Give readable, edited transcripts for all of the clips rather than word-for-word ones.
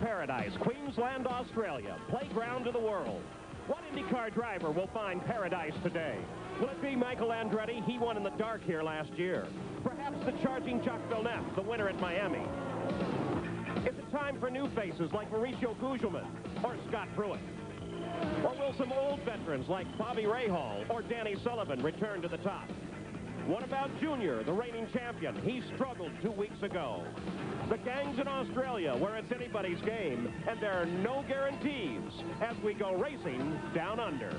paradise, Queensland, Australia, playground of the world. What IndyCar driver will find paradise today? Will it be Michael Andretti? He won in the dark here last year. Perhaps the charging Jacques Villeneuve, the winner at Miami. Is it time for new faces like Mauricio Gugelmin or Scott Pruett? Or will some old veterans like Bobby Rahal or Danny Sullivan return to the top? What about Junior, the reigning champion? He struggled 2 weeks ago. The gang's in Australia, where it's anybody's game, and there are no guarantees as we go racing down under.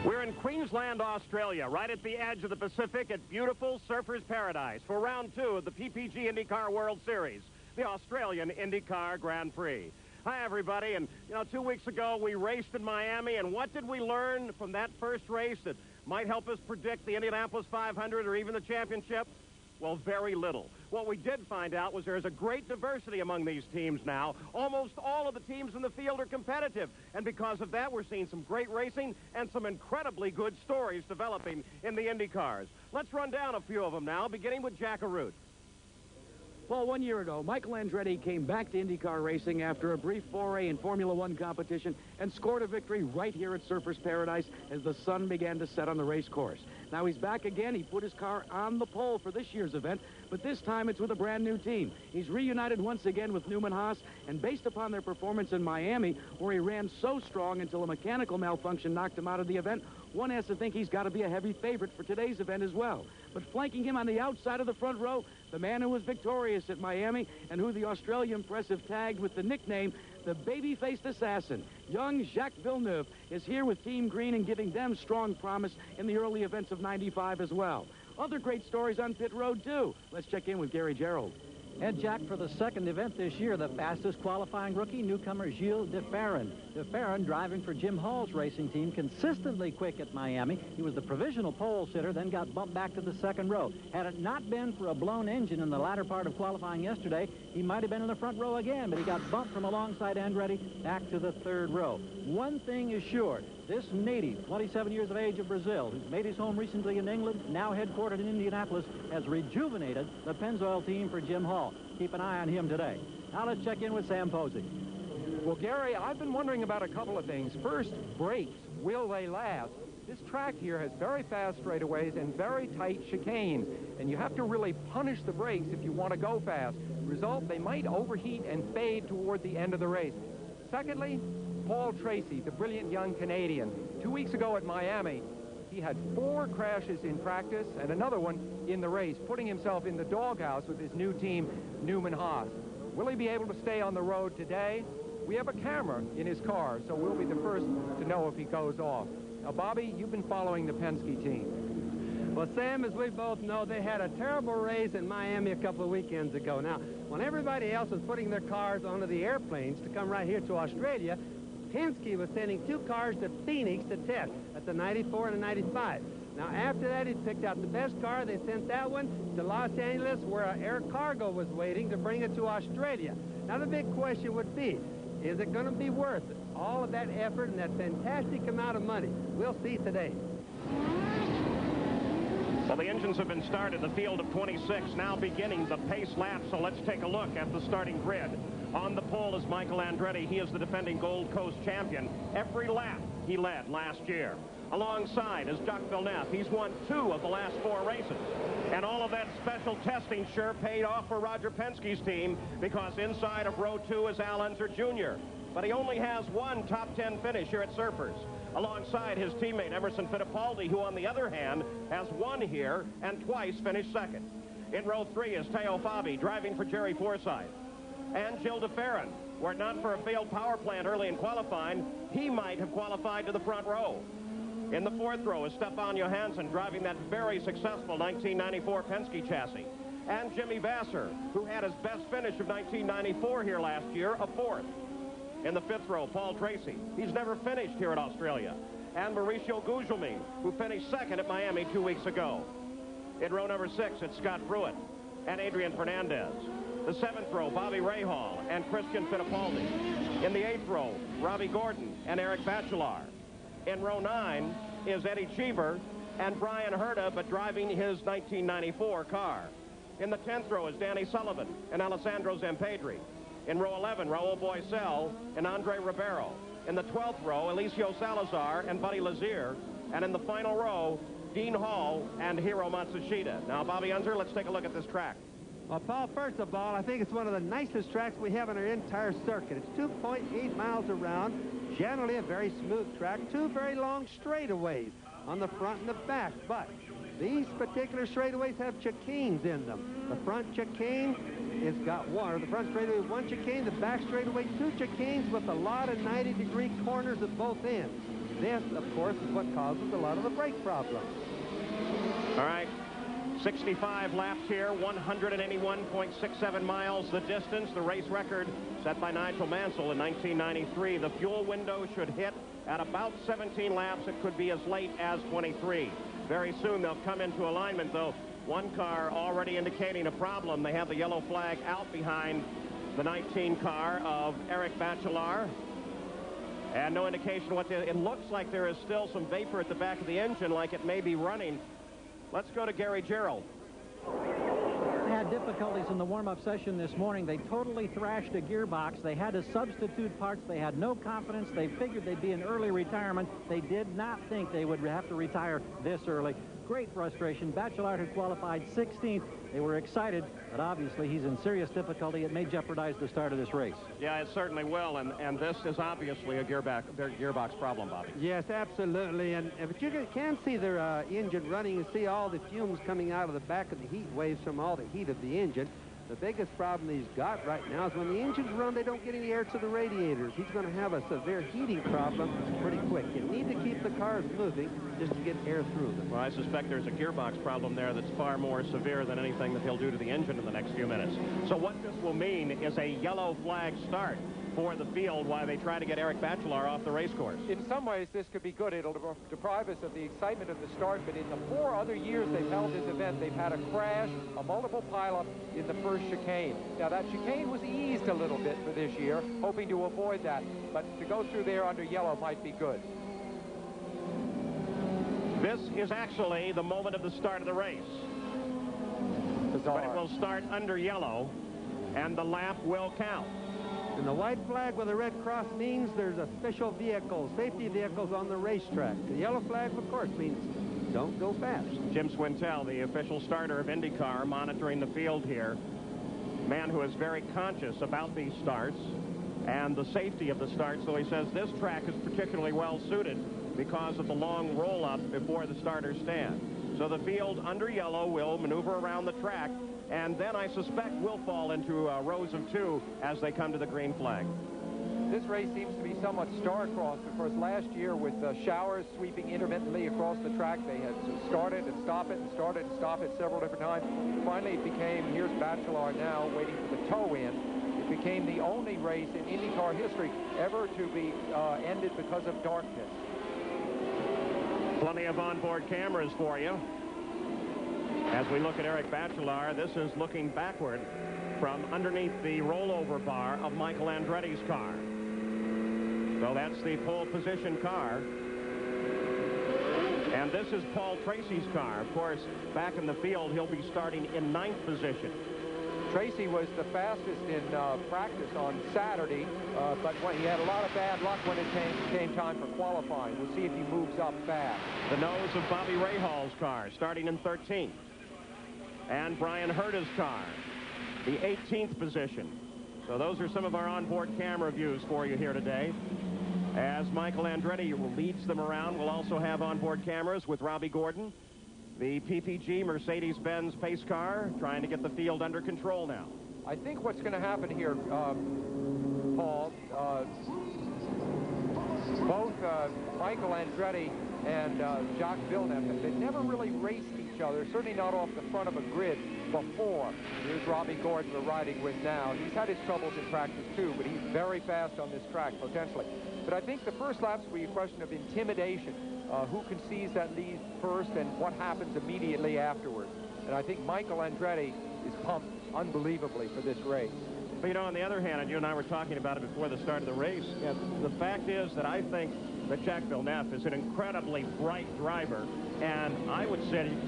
We're in Queensland, Australia, right at the edge of the Pacific at beautiful Surfers Paradise for round 2 of the PPG IndyCar World Series, the Australian IndyCar Grand Prix. Hi, everybody. And, 2 weeks ago we raced in Miami, and what did we learn from that first race that might help us predict the Indianapolis 500 or even the championship? Well, very little. What we did find out was there's a great diversity among these teams now. Almost all of the teams in the field are competitive. And because of that, we're seeing some great racing and some incredibly good stories developing in the IndyCars. Let's run down a few of them now, beginning with Jack Arute. Well, 1 year ago, Michael Andretti came back to IndyCar racing after a brief foray in Formula One competition and scored a victory right here at Surfers Paradise as the sun began to set on the race course. Now he's back again. He put his car on the pole for this year's event, but this time it's with a brand new team. He's reunited once again with Newman Haas, and based upon their performance in Miami, where he ran so strong until a mechanical malfunction knocked him out of the event, one has to think he's got to be a heavy favorite for today's event as well. But flanking him on the outside of the front row, the man who was victorious at Miami and who the Australian press have tagged with the nickname the baby-faced assassin, young Jacques Villeneuve, is here with Team Green and giving them strong promise in the early events of '95 as well. Other great stories on pit road, too. Let's check in with Gary Gerald. And Jack, for the second event this year, the fastest qualifying rookie, newcomer Gilles DeFerrin. DeFerrin, driving for Jim Hall's racing team, consistently quick at Miami. He was the provisional pole sitter, then got bumped back to the second row. Had it not been for a blown engine in the latter part of qualifying yesterday, he might have been in the front row again, but he got bumped from alongside Andretti back to the third row. One thing is sure, this native, 27 years of age of Brazil, who's made his home recently in England, now headquartered in Indianapolis, has rejuvenated the Pennzoil team for Jim Hall. Keep an eye on him today. Now let's check in with Sam Posey. Well, Gary, I've been wondering about a couple of things. First, brakes. Will they last? This track here has very fast straightaways and very tight chicanes, and you have to really punish the brakes if you want to go fast. Result, they might overheat and fade toward the end of the race. Secondly, Paul Tracy, the brilliant young Canadian. 2 weeks ago at Miami, he had 4 crashes in practice and another one in the race, putting himself in the doghouse with his new team, Newman Haas. Will he be able to stay on the road today? We have a camera in his car, so we'll be the first to know if he goes off. Now, Bobby, you've been following the Penske team. Well, Sam, as we both know, they had a terrible race in Miami a couple of weekends ago. Now, when everybody else was putting their cars onto the airplanes to come right here to Australia, Penske was sending 2 cars to Phoenix to test. That's a 94 and a 95. Now, after that, he picked out the best car. They sent that one to Los Angeles, where Air Cargo was waiting to bring it to Australia. Now, the big question would be, is it going to be worth it? All of that effort and that fantastic amount of money. We'll see today. Well, the engines have been started. The field of 26 now beginning the pace lap. So let's take a look at the starting grid. On the pole is Michael Andretti. He is the defending Gold Coast champion. Every lap he led last year. Alongside is Jacques Villeneuve. He's won 2 of the last 4 races. And all of that special testing sure paid off for Roger Penske's team, because inside of row 2 is Al Unser Jr. But he only has 1 top 10 finish here at Surfers, alongside his teammate Emerson Fittipaldi, who on the other hand has won here and twice finished second. In row 3 is Teo Fabi, driving for Jerry Forsythe. And Gilles DeFerrin. Were it not for a failed power plant early in qualifying, he might have qualified to the front row. In the 4th row is Stefan Johansson, driving that very successful 1994 Penske chassis. And Jimmy Vasser, who had his best finish of 1994 here last year, a 4th. In the 5th row, Paul Tracy. He's never finished here at Australia. And Mauricio Gugelmin, who finished 2nd at Miami 2 weeks ago. In row number 6, it's Scott Pruett and Adrian Fernandez. The 7th row, Bobby Rahal and Christian Fittipaldi. In the 8th row, Robbie Gordon and Eric Bachelard. In row 9 is Eddie Cheever and Brian Herta, but driving his 1994 car. In the 10th row is Danny Sullivan and Alessandro Zampedri. In row 11, Raul Boesel and Andre Ribeiro. In the 12th row, Eliseo Salazar and Buddy Lazier. And in the final row, Dean Hall and Hiro Matsushita. Now, Bobby Unser, let's take a look at this track. Well, Paul, first of all, I think it's one of the nicest tracks we have on our entire circuit. It's 2.8 miles around, generally a very smooth track, 2 very long straightaways on the front and the back. But these particular straightaways have chicanes in them. The front chicane is got one, or the front straightaway 1 chicane, the back straightaway 2 chicanes with a lot of 90-degree corners at both ends. This, of course, is what causes a lot of the brake problems. All right. 65 laps here, 181.67 miles the distance. The race record set by Nigel Mansell in 1993. The fuel window should hit at about 17 laps. It could be as late as 23. Very soon they'll come into alignment, though. One car already indicating a problem. They have the yellow flag out behind the 19 car of Eric Bachelard. And no indication what it looks like there is still some vapor at the back of the engine, like it may be running. Let's go to Gary Gerald. They had difficulties in the warm-up session this morning. They totally thrashed a gearbox. They had to substitute parts. They had no confidence. They figured they'd be in early retirement. They did not think they would have to retire this early. Great frustration. Bachelard had qualified 16th. They were excited, but obviously he's in serious difficulty. It may jeopardize the start of this race. Yeah, it certainly will, and this is obviously a gearbox problem, Bobby. Yes, absolutely. But you can see their engine running and see all the fumes coming out of the back of the heat waves from all the heat of the engine. The biggest problem he's got right now is when the engines run, they don't get any air to the radiators. He's going to have a severe heating problem pretty quick. You need to keep the cars moving just to get air through them. Well, I suspect there's a gearbox problem there that's far more severe than anything that he'll do to the engine in the next few minutes. So what this will mean is a yellow flag start for the field while they try to get Eric Bachelard off the race course. In some ways, this could be good. It'll deprive us of the excitement of the start, but in the 4 other years they've held this event, they've had a crash, a multiple pileup in the first chicane. Now, that chicane was eased a little bit for this year, hoping to avoid that, but to go through there under yellow might be good. This is actually the moment of the start of the race. Bizarre. But it will start under yellow, and the lap will count. And the white flag with a red cross means there's a special vehicle, safety vehicles on the racetrack. The yellow flag, of course, means don't go fast. Jim Swintel, the official starter of IndyCar, monitoring the field here. Man who is very conscious about these starts and the safety of the start. So he says this track is particularly well suited because of the long roll-up before the starters stand. So the field under yellow will maneuver around the track, and then I suspect will fall into rows of 2 as they come to the green flag. This race seems to be somewhat star-crossed. Of course, last year with showers sweeping intermittently across the track, they had to start it and stop it and start it and stop it several different times. Finally, it became, here's Bachelard now waiting for the toe-in. It became the only race in IndyCar history ever to be ended because of darkness. Plenty of onboard cameras for you. As we look at Eric Bachelard, this is looking backward from underneath the rollover bar of Michael Andretti's car. So that's the pole position car. And this is Paul Tracy's car. Of course, back in the field, he'll be starting in 9th position. Tracy was the fastest in practice on Saturday, but he had a lot of bad luck when it came time for qualifying. We'll see if he moves up fast. The nose of Bobby Rahal's car, starting in 13th. And Brian Herta's car, the 18th position. So those are some of our onboard camera views for you here today. As Michael Andretti leads them around, we'll also have onboard cameras with Robbie Gordon, the PPG Mercedes-Benz pace car, trying to get the field under control now. I think what's going to happen here, Paul, both Michael Andretti and Jacques Villeneuve, they never really raced each other, certainly not off the front of a grid before. Here's Robbie Gordon we're riding with now. He's had his troubles in practice too, but he's very fast on this track potentially. But I think the first laps will be a question of intimidation. Who can seize that lead first and what happens immediately afterwards. And I think Michael Andretti is pumped unbelievably for this race. But, you know, on the other hand, and you and I were talking about it before the start of the race, the fact is that I think that Jacques Villeneuve is an incredibly bright driver, and I would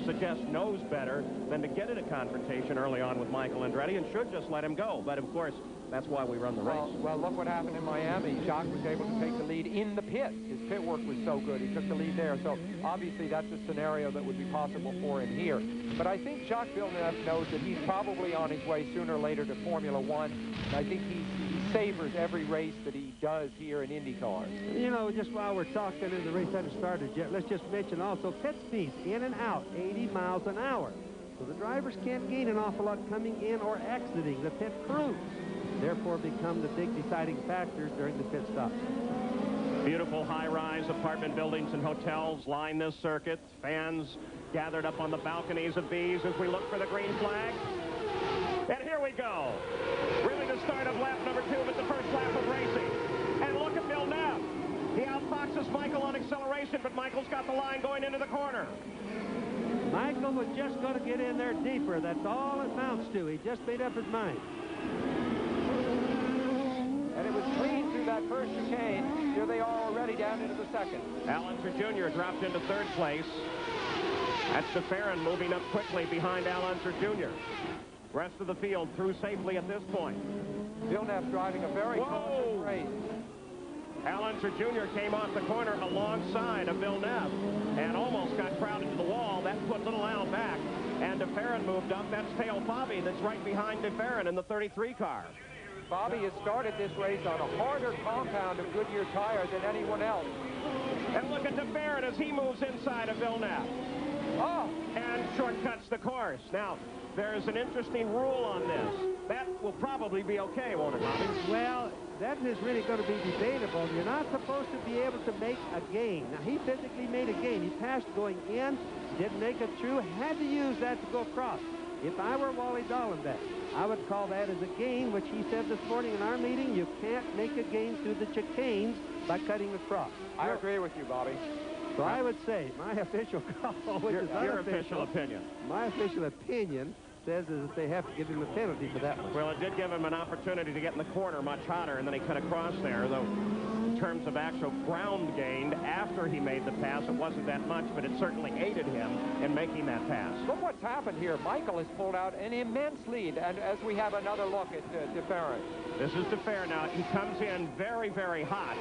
suggest knows better than to get in a confrontation early on with Michael Andretti and should just let him go. But, of course, that's why we run the race. Well, look what happened in Miami. Jacques was able to take the lead in the pit. His pit work was so good. He took the lead there. So, obviously, that's a scenario that would be possible for him here. But I think Jacques Villeneuve knows that he's probably on his way sooner or later to Formula One. And I think he savors every race that he does here in IndyCar. You know, just while we're talking and the race hasn't started yet, let's just mention also pit speeds in and out, 80 miles an hour. So the drivers can't gain an awful lot coming in or exiting the pit crews. Therefore become the big deciding factors during the pit stops. Beautiful high-rise apartment buildings and hotels line this circuit. Fans gathered up on the balconies of these as we look for the green flag. And here we go. Really the start of lap number 2, but the first lap of racing. And look at Villeneuve. He outfoxes Michael on acceleration, but Michael's got the line going into the corner. Michael was just going to get in there deeper. That's all it amounts to. He just made up his mind. And it was clean through that first chicane. Here they are already down into the second. Al Unser Jr. dropped into third place. That's STEFAN moving up quickly behind Al Unser Jr. Rest of the field through safely at this point. Villeneuve driving a very cautious race. Al Unser Jr. came off the corner alongside of Villeneuve and almost got crowded to the wall. That put little Al back. And DeFerrin moved up. That's Théo Fabi that's right behind DeFerrin in the 33 car. Fabi has started this race on a harder compound of Goodyear tires than anyone else. And look at DeFerrin as he moves inside of Villeneuve. Oh! And shortcuts the course. Now, there's an interesting rule on this. That will probably be okay, won't it, Bobby? Well, that is really going to be debatable. You're not supposed to be able to make a gain. Now, he physically made a gain. He passed going in, didn't make it through, had to use that to go across. If I were Wally Dallenbeck, I would call that as a gain, which he said this morning in our meeting, you can't make a gain through the chicanes by cutting across. I agree with you, Bobby. So I would say my official call, which is your official opinion. My official opinion says is that they have to give him a penalty for that one. Well, it did give him an opportunity to get in the corner much hotter, and then he cut across there, though in terms of actual ground gained after he made the pass, it wasn't that much, but it certainly aided him in making that pass. Look what's happened here. Michael has pulled out an immense lead, and as we have another look at DeFerrin. This is DeFerrin now. He comes in very, very hot.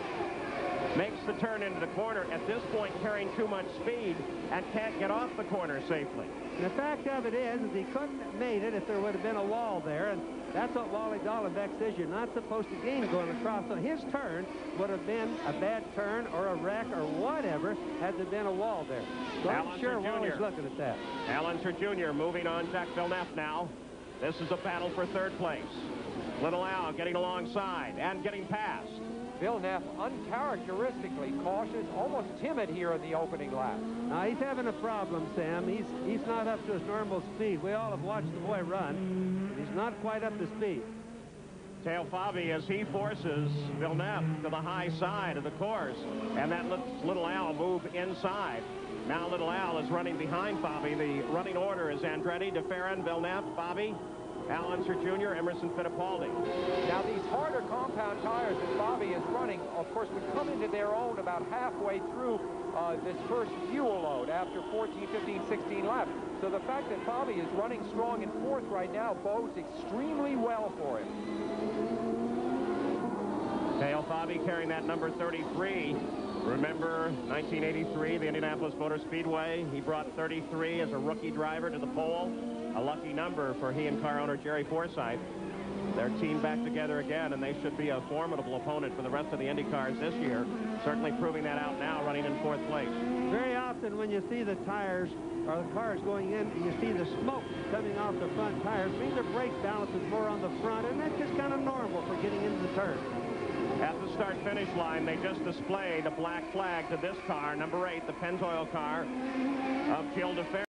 Makes the turn into the corner, at this point carrying too much speed and can't get off the corner safely. And the fact of it is he couldn't have made it if there would have been a wall there, and that's what Wally Dallenbeck says. You're not supposed to gain going across. So his turn would have been a bad turn or a wreck or whatever had there been a wall there. So I'm sure Wally's looking at that. Al Unser Jr. moving on Jacques Villeneuve now. This is a battle for third place. Little Al getting alongside and getting past. Villeneuve uncharacteristically cautious, almost timid here in the opening lap. Now, he's having a problem, Sam. He's not up to his normal speed. We all have watched the boy run. He's not quite up to speed. Théo Fabi as he forces Villeneuve to the high side of the course. And that lets Little Al move inside. Now Little Al is running behind Fabi. The running order is Andretti, DeFerrin, Villeneuve, Fabi, Al Unser Jr., Emerson Fittipaldi. Now, these harder compound tires that Bobby is running, of course, would come into their own about halfway through this first fuel load after 14, 15, 16 laps. So the fact that Bobby is running strong in fourth right now bodes extremely well for him. Théo Fabi carrying that number 33. Remember 1983, the Indianapolis Motor Speedway. He brought 33 as a rookie driver to the pole. A lucky number for he and car owner Jerry Forsythe. They're teamed back together again, and they should be a formidable opponent for the rest of the Indy cars this year. Certainly proving that out now, running in fourth place. Very often when you see the tires or the cars going in and you see the smoke coming off the front tires, means their brake balance is more on the front, and that's just kind of normal for getting into the turn. At the start-finish line, they just displayed a black flag to this car, number 8, the Pennzoil car of Gilles DeFerrin.